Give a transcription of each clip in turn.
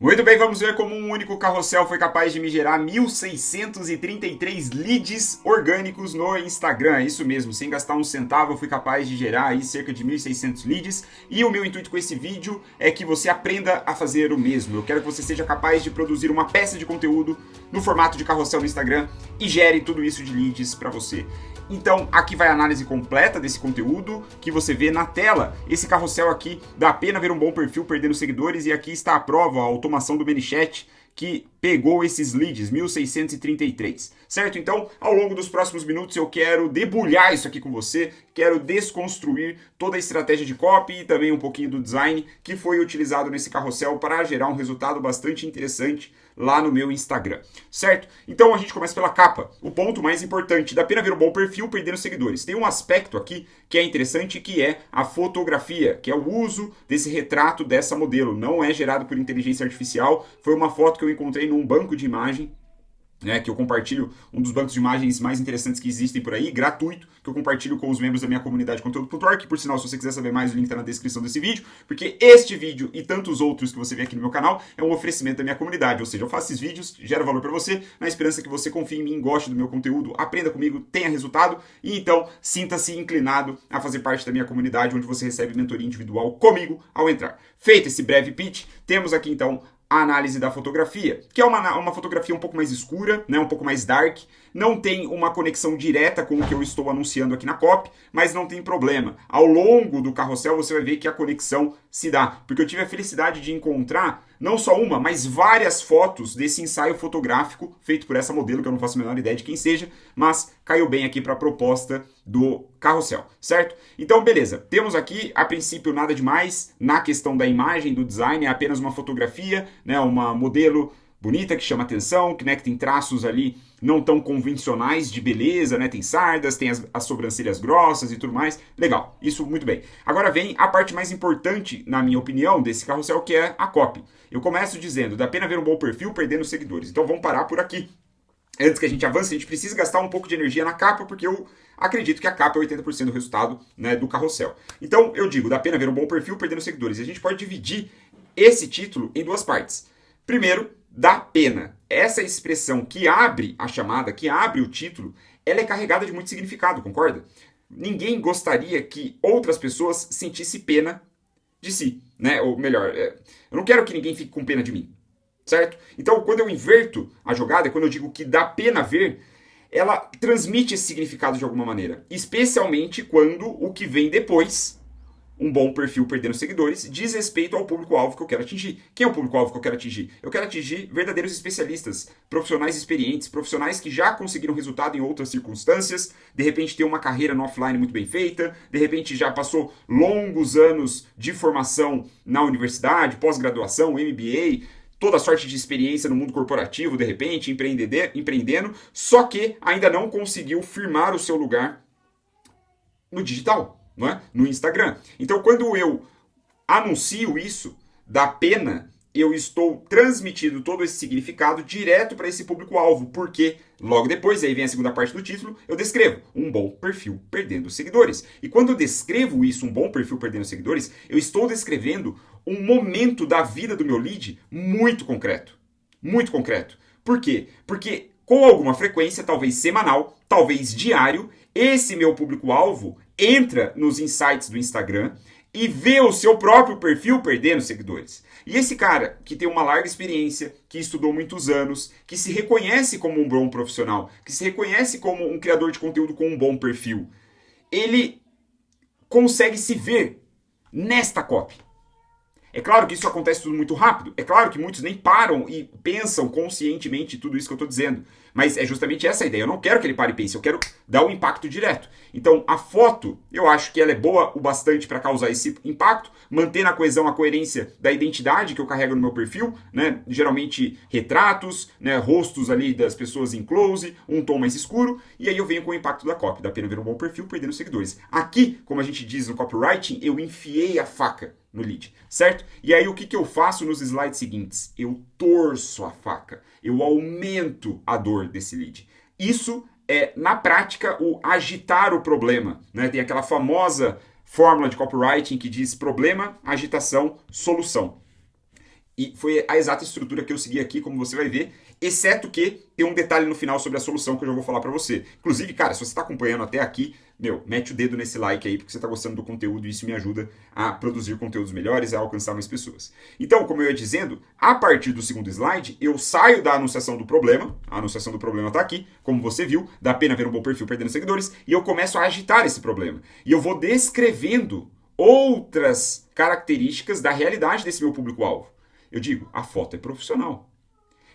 Muito bem, vamos ver como um único carrossel foi capaz de me gerar 1.633 leads orgânicos no Instagram. Isso mesmo, sem gastar um centavo eu fui capaz de gerar aí cerca de 1.600 leads. E o meu intuito com esse vídeo é que você aprenda a fazer o mesmo. Eu quero que você seja capaz de produzir uma peça de conteúdo no formato de carrossel no Instagram e gere tudo isso de leads para você. Então, aqui vai a análise completa desse conteúdo que você vê na tela. Esse carrossel aqui, dá pena ver um bom perfil perdendo seguidores, e aqui está a prova, a automação do ManyChat, que pegou esses leads, 1.633, certo? Então, ao longo dos próximos minutos eu quero debulhar isso aqui com você, quero desconstruir toda a estratégia de copy e também um pouquinho do design que foi utilizado nesse carrossel para gerar um resultado bastante interessante lá no meu Instagram, certo? Então a gente começa pela capa, o ponto mais importante, dá pena ver um bom perfil perdendo seguidores. Tem um aspecto aqui que é interessante, que é a fotografia, que é o uso desse retrato dessa modelo. Não é gerado por inteligência artificial, foi uma foto que eu encontrei num banco de imagem, que eu compartilho, um dos bancos de imagens mais interessantes que existem por aí, gratuito, que eu compartilho com os membros da minha comunidade conteúdo.org, que por sinal, se você quiser saber mais, o link está na descrição desse vídeo, porque este vídeo e tantos outros que você vê aqui no meu canal é um oferecimento da minha comunidade, ou seja, eu faço esses vídeos, gero valor para você, na esperança que você confie em mim, goste do meu conteúdo, aprenda comigo, tenha resultado, e então sinta-se inclinado a fazer parte da minha comunidade, onde você recebe mentoria individual comigo ao entrar. Feito esse breve pitch, temos aqui então a análise da fotografia, que é uma fotografia um pouco mais escura, né, um pouco mais dark, não tem uma conexão direta com o que eu estou anunciando aqui na copy, mas não tem problema. Ao longo do carrossel você vai ver que a conexão se dá, porque eu tive a felicidade de encontrar não só uma, mas várias fotos desse ensaio fotográfico feito por essa modelo, que eu não faço a menor ideia de quem seja, mas caiu bem aqui para a proposta do carrossel, certo? Então, beleza, temos aqui, a princípio, nada demais na questão da imagem, do design, é apenas uma fotografia, né, uma modelo bonita que chama atenção, que, né, que tem traços ali não tão convencionais de beleza, né? Tem sardas, tem as sobrancelhas grossas e tudo mais. Legal, isso muito bem. Agora vem a parte mais importante, na minha opinião, desse carrossel, que é a copy. Eu começo dizendo, dá pena ver um bom perfil perdendo seguidores. Então vamos parar por aqui. Antes que a gente avance, a gente precisa gastar um pouco de energia na capa, porque eu acredito que a capa é 80% do resultado, né, do carrossel. Então eu digo, dá pena ver um bom perfil perdendo seguidores. E a gente pode dividir esse título em duas partes. Primeiro, dá pena. Essa expressão que abre a chamada, que abre o título, ela é carregada de muito significado, concorda? Ninguém gostaria que outras pessoas sentissem pena de si, né? Ou melhor, eu não quero que ninguém fique com pena de mim, certo? Então, quando eu inverto a jogada, quando eu digo que dá pena ver, ela transmite esse significado de alguma maneira. Especialmente quando o que vem depois, um bom perfil perdendo seguidores, diz respeito ao público-alvo que eu quero atingir. Quem é o público-alvo que eu quero atingir? Eu quero atingir verdadeiros especialistas, profissionais experientes, profissionais que já conseguiram resultado em outras circunstâncias, de repente tem uma carreira no offline muito bem feita, de repente já passou longos anos de formação na universidade, pós-graduação, MBA, toda sorte de experiência no mundo corporativo, de repente, empreendendo, só que ainda não conseguiu firmar o seu lugar no digital. Não é? No Instagram. Então, quando eu anuncio isso, dá pena, eu estou transmitindo todo esse significado direto para esse público-alvo, porque logo depois, aí vem a segunda parte do título, eu descrevo um bom perfil perdendo seguidores. E quando eu descrevo isso, um bom perfil perdendo seguidores, eu estou descrevendo um momento da vida do meu lead muito concreto. Muito concreto. Por quê? Porque com alguma frequência, talvez semanal, talvez diário, esse meu público-alvo entra nos insights do Instagram e vê o seu próprio perfil perdendo seguidores. E esse cara que tem uma larga experiência, que estudou muitos anos, que se reconhece como um bom profissional, que se reconhece como um criador de conteúdo com um bom perfil, ele consegue se ver nesta copy. É claro que isso acontece tudo muito rápido. É claro que muitos nem param e pensam conscientemente tudo isso que eu estou dizendo. Mas é justamente essa a ideia. Eu não quero que ele pare e pense, eu quero dar um impacto direto. Então, a foto, eu acho que ela é boa o bastante para causar esse impacto, mantendo a coesão, a coerência da identidade que eu carrego no meu perfil, né? Geralmente retratos, né? Rostos ali das pessoas em close, um tom mais escuro, e aí eu venho com o impacto da copy. Dá pena ver um bom perfil perdendo seguidores. Aqui, como a gente diz no copywriting, eu enfiei a faca no lead, certo? E aí o que eu faço nos slides seguintes? Eu torço a faca, eu aumento a dor desse lead. Isso é, na prática, o agitar o problema, né? Tem aquela famosa fórmula de copywriting que diz problema, agitação, solução. E foi a exata estrutura que eu segui aqui, como você vai ver, exceto que tem um detalhe no final sobre a solução que eu já vou falar para você. Inclusive, cara, se você está acompanhando até aqui, mete o dedo nesse like aí, porque você está gostando do conteúdo e isso me ajuda a produzir conteúdos melhores e a alcançar mais pessoas. Então, como eu ia dizendo, a partir do segundo slide, eu saio da anunciação do problema, a anunciação do problema está aqui, como você viu, dá pena ver um bom perfil perdendo seguidores, e eu começo a agitar esse problema. E eu vou descrevendo outras características da realidade desse meu público-alvo. Eu digo, a foto é profissional.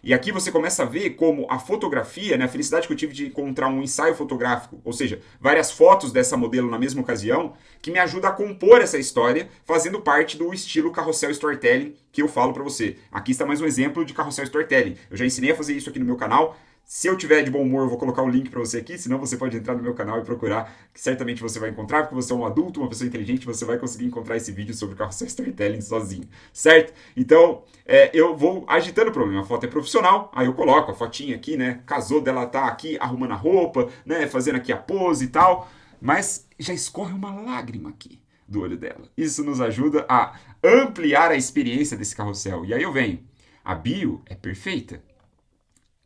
E aqui você começa a ver como a fotografia, né, a felicidade que eu tive de encontrar um ensaio fotográfico, ou seja, várias fotos dessa modelo na mesma ocasião, que me ajuda a compor essa história, fazendo parte do estilo carrossel storytelling que eu falo para você. Aqui está mais um exemplo de carrossel storytelling. Eu já ensinei a fazer isso aqui no meu canal. Se eu tiver de bom humor, eu vou colocar o link para você aqui, senão você pode entrar no meu canal e procurar, que certamente você vai encontrar, porque você é um adulto, uma pessoa inteligente, você vai conseguir encontrar esse vídeo sobre carrossel storytelling sozinho, certo? Então, eu vou agitando o problema. A foto é profissional, aí eu coloco a fotinha aqui, né? Casou dela tá aqui arrumando a roupa, né? Fazendo aqui a pose e tal, mas já escorre uma lágrima aqui do olho dela. Isso nos ajuda a ampliar a experiência desse carrossel. E aí eu venho, a bio é perfeita.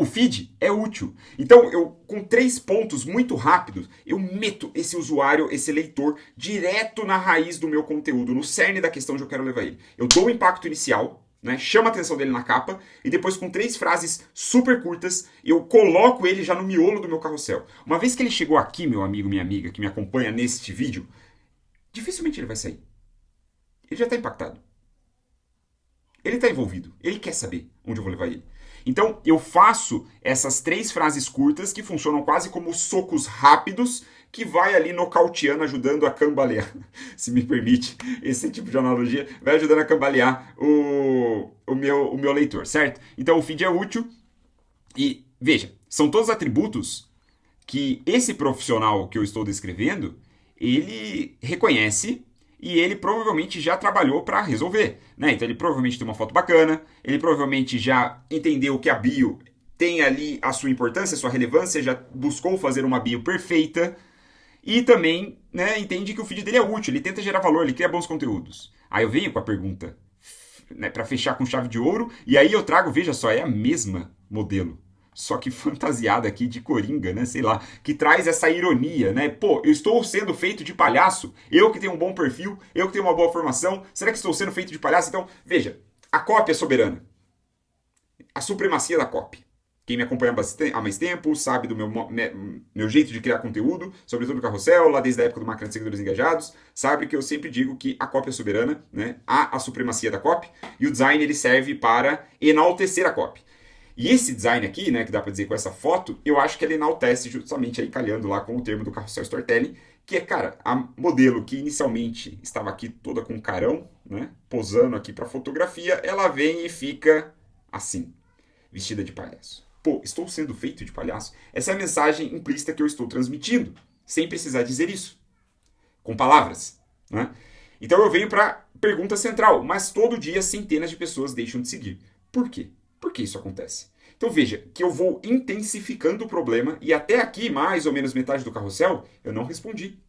O feed é útil. Então, com 3 pontos muito rápidos, eu meto esse usuário, esse leitor, direto na raiz do meu conteúdo, no cerne da questão onde eu quero levar ele. Eu dou o impacto inicial, né, chamo a atenção dele na capa, e depois com 3 frases super curtas, eu coloco ele já no miolo do meu carrossel. Uma vez que ele chegou aqui, meu amigo, minha amiga, que me acompanha neste vídeo, dificilmente ele vai sair. Ele já está impactado. Ele está envolvido. Ele quer saber onde eu vou levar ele. Então, eu faço essas 3 frases curtas que funcionam quase como socos rápidos que vai ali nocauteando, ajudando a cambalear, se me permite esse tipo de analogia, vai ajudando a cambalear o meu leitor, certo? Então, o feed é útil e, veja, são todos atributos que esse profissional que eu estou descrevendo, ele reconhece e ele provavelmente já trabalhou para resolver, né? Então ele provavelmente tem uma foto bacana, ele provavelmente já entendeu que a bio tem ali a sua importância, a sua relevância, já buscou fazer uma bio perfeita e também, né, entende que o feed dele é útil, ele tenta gerar valor, ele cria bons conteúdos. Aí eu venho com a pergunta, né, para fechar com chave de ouro, e aí eu trago, veja só, é a mesma modelo. Só que fantasiada aqui de coringa, né? Sei lá, que traz essa ironia, né? Pô, eu estou sendo feito de palhaço, eu que tenho um bom perfil, eu que tenho uma boa formação, será que estou sendo feito de palhaço? Então, veja, a cópia é soberana. A supremacia da cópia. Quem me acompanha há mais tempo sabe do meu jeito de criar conteúdo, sobretudo no carrossel, lá desde a época do Máquina de Seguidores Engajados, sabe que eu sempre digo que a cópia é soberana, né? Há a supremacia da cópia, e o design ele serve para enaltecer a cópia. E esse design aqui, né, que dá para dizer com essa foto, eu acho que ele enaltece justamente aí calhando lá com o termo do carrossel storytelling, que é, cara, a modelo que inicialmente estava aqui toda com carão, né, posando aqui para fotografia, ela vem e fica assim, vestida de palhaço. Pô, estou sendo feito de palhaço? Essa é a mensagem implícita que eu estou transmitindo, sem precisar dizer isso, com palavras, né? Então eu venho para a pergunta central, mas todo dia centenas de pessoas deixam de seguir. Por quê? Por que isso acontece? Então veja que eu vou intensificando o problema e até aqui, mais ou menos metade do carrossel, eu não respondi.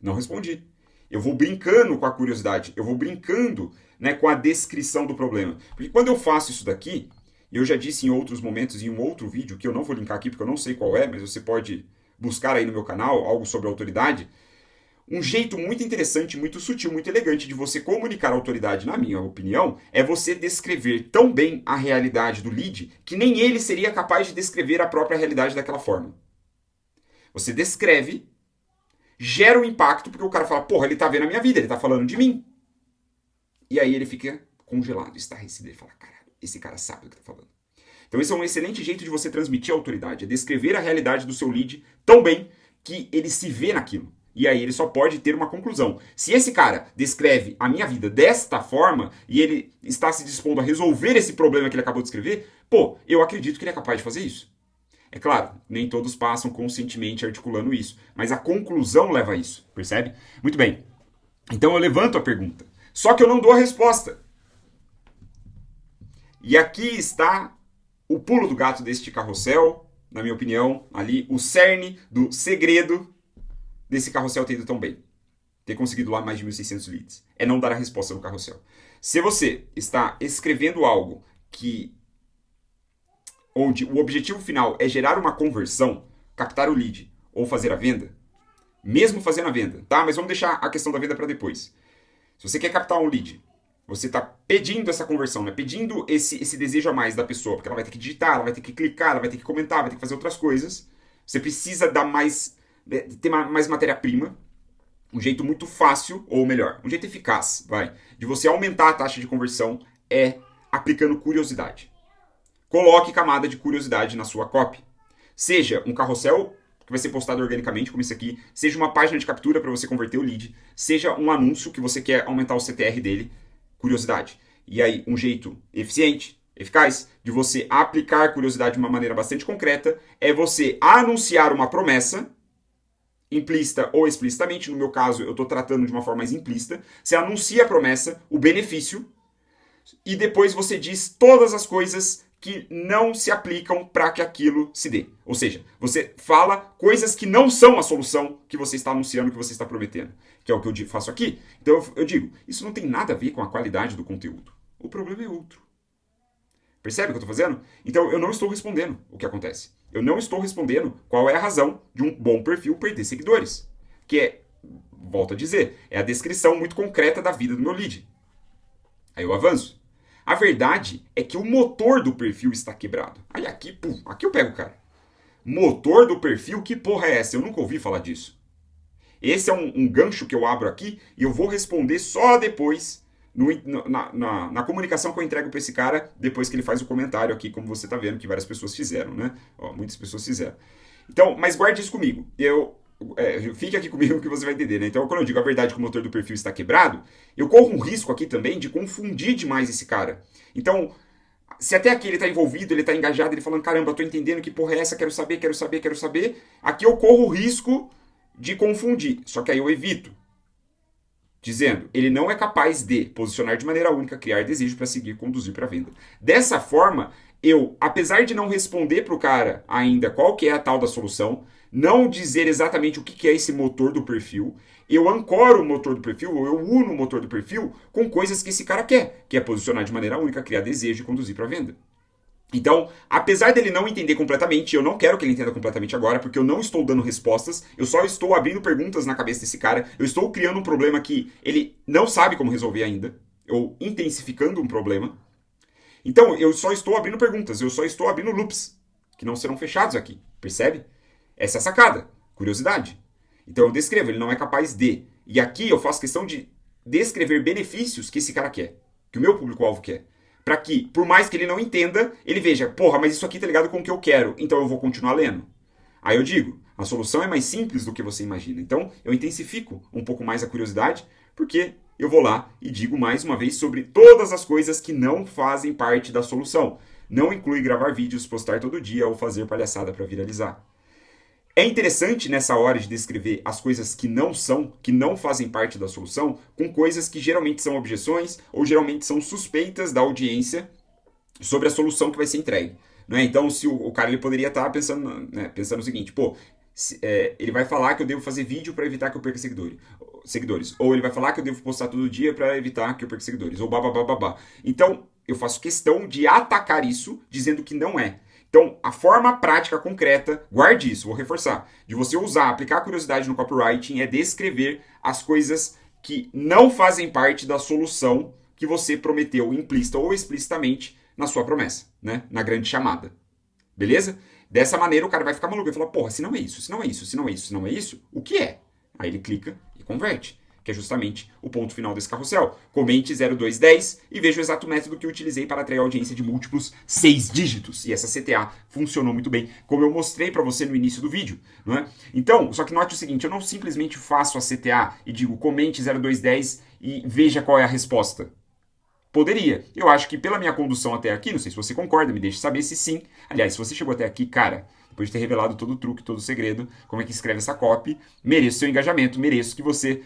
Não respondi. Eu vou brincando com a curiosidade, eu vou brincando, né, com a descrição do problema. Porque quando eu faço isso daqui, eu já disse em outros momentos, em um outro vídeo, que eu não vou linkar aqui porque eu não sei qual é, mas você pode buscar aí no meu canal algo sobre autoridade. Um jeito muito interessante, muito sutil, muito elegante de você comunicar a autoridade, na minha opinião, é você descrever tão bem a realidade do lead que nem ele seria capaz de descrever a própria realidade daquela forma. Você descreve, gera um impacto, porque o cara fala, porra, ele tá vendo a minha vida, ele tá falando de mim. E aí ele fica congelado, estarrecido, ele fala, caralho, esse cara sabe do que tá falando. Então esse é um excelente jeito de você transmitir a autoridade, é descrever a realidade do seu lead tão bem que ele se vê naquilo. E aí ele só pode ter uma conclusão. Se esse cara descreve a minha vida desta forma e ele está se dispondo a resolver esse problema que ele acabou de escrever, pô, eu acredito que ele é capaz de fazer isso. É claro, nem todos passam conscientemente articulando isso, mas a conclusão leva a isso, percebe? Muito bem. Então eu levanto a pergunta. Só que eu não dou a resposta. E aqui está o pulo do gato deste carrossel, na minha opinião, ali o cerne do segredo desse carrossel ter ido tão bem. Ter conseguido lá mais de 1.600 leads. É não dar a resposta no carrossel. Se você está escrevendo algo onde o objetivo final é gerar uma conversão, captar o lead ou fazer a venda, mesmo fazendo a venda, tá? Mas vamos deixar a questão da venda para depois. Se você quer captar um lead, você está pedindo essa conversão, né? Pedindo esse desejo a mais da pessoa, porque ela vai ter que digitar, ela vai ter que clicar, ela vai ter que comentar, vai ter que fazer outras coisas. Você precisa dar ter mais matéria-prima. Um jeito muito fácil, ou melhor, um jeito eficaz, de você aumentar a taxa de conversão é aplicando curiosidade. Coloque camada de curiosidade na sua copy. Seja um carrossel que vai ser postado organicamente, como esse aqui, seja uma página de captura para você converter o lead, seja um anúncio que você quer aumentar o CTR dele, curiosidade. E aí, um jeito eficiente, eficaz, de você aplicar curiosidade de uma maneira bastante concreta, é você anunciar uma promessa, implícita ou explicitamente, no meu caso eu estou tratando de uma forma mais implícita, você anuncia a promessa, o benefício, e depois você diz todas as coisas que não se aplicam para que aquilo se dê. Ou seja, você fala coisas que não são a solução que você está anunciando, que você está prometendo. Que é o que eu faço aqui. Então eu digo, isso não tem nada a ver com a qualidade do conteúdo. O problema é outro. Percebe o que eu estou fazendo? Então eu não estou respondendo o que acontece. Eu não estou respondendo qual é a razão de um bom perfil perder seguidores. Que é, volto a dizer, é a descrição muito concreta da vida do meu lead. Aí eu avanço. A verdade é que o motor do perfil está quebrado. Aí aqui eu pego o cara. Motor do perfil, que porra é essa? Eu nunca ouvi falar disso. Esse é um gancho que eu abro aqui e eu vou responder só depois, na comunicação que eu entrego para esse cara, depois que ele faz o comentário aqui, como você está vendo que várias pessoas fizeram, né? Muitas pessoas fizeram. Então, mas guarde isso comigo. Fique aqui comigo que você vai entender, né? Então, quando eu digo a verdade que o motor do perfil está quebrado, eu corro um risco aqui também de confundir demais esse cara. Então, se até aqui ele está envolvido, ele está engajado, ele falando, caramba, eu estou entendendo que porra é essa, quero saber, aqui eu corro o risco de confundir. Só que aí eu evito. Dizendo, ele não é capaz de posicionar de maneira única, criar desejo para seguir, conduzir para a venda. Dessa forma, eu, apesar de não responder para o cara ainda qual que é a tal da solução, não dizer exatamente o que é esse motor do perfil, eu ancoro o motor do perfil, ou eu uno o motor do perfil com coisas que esse cara quer, que é posicionar de maneira única, criar desejo e conduzir para a venda. Então, apesar dele não entender completamente, eu não quero que ele entenda completamente agora, porque eu não estou dando respostas, eu só estou abrindo perguntas na cabeça desse cara, eu estou criando um problema que ele não sabe como resolver ainda, ou intensificando um problema. Então, eu só estou abrindo perguntas, eu só estou abrindo loops, que não serão fechados aqui, percebe? Essa é a sacada, curiosidade. Então eu descrevo, ele não é capaz de. E aqui eu faço questão de descrever benefícios que esse cara quer, que o meu público-alvo quer. Para que, por mais que ele não entenda, ele veja, porra, mas isso aqui tá ligado com o que eu quero, então eu vou continuar lendo. Aí eu digo, a solução é mais simples do que você imagina. Então eu intensifico um pouco mais a curiosidade, porque eu vou lá e digo mais uma vez sobre todas as coisas que não fazem parte da solução. Não inclui gravar vídeos, postar todo dia ou fazer palhaçada para viralizar. É interessante nessa hora de descrever as coisas que não fazem parte da solução, com coisas que geralmente são objeções ou geralmente são suspeitas da audiência sobre a solução que vai ser entregue. Né? Então, se o cara ele poderia estar pensando o seguinte, ele vai falar que eu devo fazer vídeo para evitar que eu perca seguidores. Ou ele vai falar que eu devo postar todo dia para evitar que eu perca seguidores. Ou babá. Então, eu faço questão de atacar isso dizendo que não é. Então, a forma prática concreta, guarde isso, vou reforçar, de você aplicar a curiosidade no copywriting é descrever as coisas que não fazem parte da solução que você prometeu implícita ou explicitamente na sua promessa, né? Na grande chamada. Beleza? Dessa maneira o cara vai ficar maluco e falar, porra, se não é isso, o que é? Aí ele clica e converte. Que é justamente o ponto final desse carrossel. Comente 0210 e veja o exato método que eu utilizei para atrair audiência de múltiplos 6 dígitos. E essa CTA funcionou muito bem, como eu mostrei para você no início do vídeo. Não é? Então, só que note o seguinte, eu não simplesmente faço a CTA e digo comente 0210 e veja qual é a resposta. Poderia. Eu acho que pela minha condução até aqui, não sei se você concorda, me deixe saber se sim. Aliás, se você chegou até aqui, cara, depois de ter revelado todo o truque, todo o segredo, como é que escreve essa copy, mereço seu engajamento, mereço que você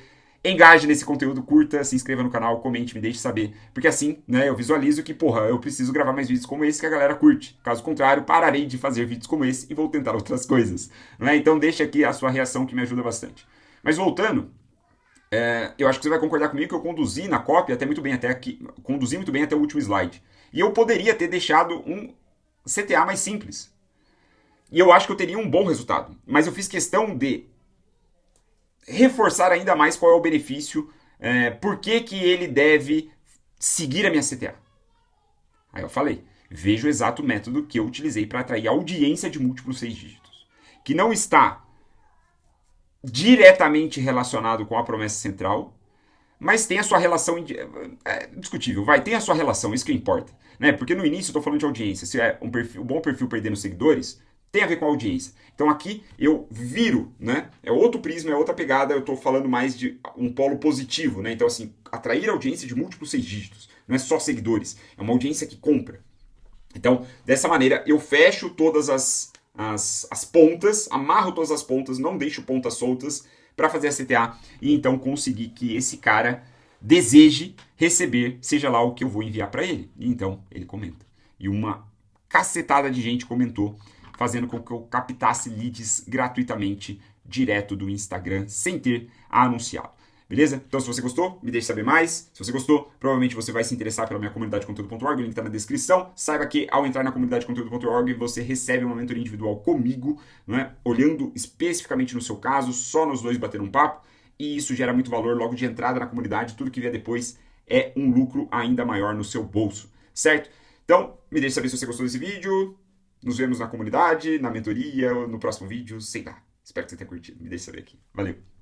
engaje nesse conteúdo, curta, se inscreva no canal, comente, me deixe saber. Porque assim, né, eu visualizo que, eu preciso gravar mais vídeos como esse que a galera curte. Caso contrário, pararei de fazer vídeos como esse e vou tentar outras coisas. Né? Então deixa aqui a sua reação que me ajuda bastante. Mas voltando, Eu acho que você vai concordar comigo que eu conduzi na copy até muito bem, até aqui, conduzi muito bem até o último slide. E eu poderia ter deixado um CTA mais simples. E eu acho que eu teria um bom resultado. Mas eu fiz questão de reforçar ainda mais qual é o benefício, por que, que ele deve seguir a minha CTA. Aí eu falei, veja o exato método que eu utilizei para atrair audiência de múltiplos 6 dígitos, que não está diretamente relacionado com a promessa central, mas tem a sua relação discutível, tem a sua relação, isso que importa, né? Porque no início eu estou falando de audiência, se é um bom perfil perdendo seguidores, tem a ver com a audiência. Então aqui eu viro, né? É outro prisma, é outra pegada, eu estou falando mais de um polo positivo, né? Então assim, atrair audiência de múltiplos 6 dígitos, não é só seguidores, é uma audiência que compra. Então, dessa maneira, eu fecho todas as pontas, amarro todas as pontas, não deixo pontas soltas para fazer a CTA e então conseguir que esse cara deseje receber, seja lá o que eu vou enviar para ele. E então ele comenta. E uma cacetada de gente comentou, fazendo com que eu captasse leads gratuitamente direto do Instagram, sem ter anunciado. Beleza? Então, se você gostou, me deixe saber mais. Se você gostou, provavelmente você vai se interessar pela minha comunidade de conteúdo.org, o link está na descrição. Saiba que ao entrar na comunidade de conteúdo.org, você recebe uma mentoria individual comigo, né? Olhando especificamente no seu caso, só nós dois batendo um papo. E isso gera muito valor logo de entrada na comunidade. Tudo que vier depois é um lucro ainda maior no seu bolso, certo? Então, me deixe saber se você gostou desse vídeo. Nos vemos na comunidade, na mentoria, no próximo vídeo, sei lá. Espero que você tenha curtido. Me deixe saber aqui. Valeu!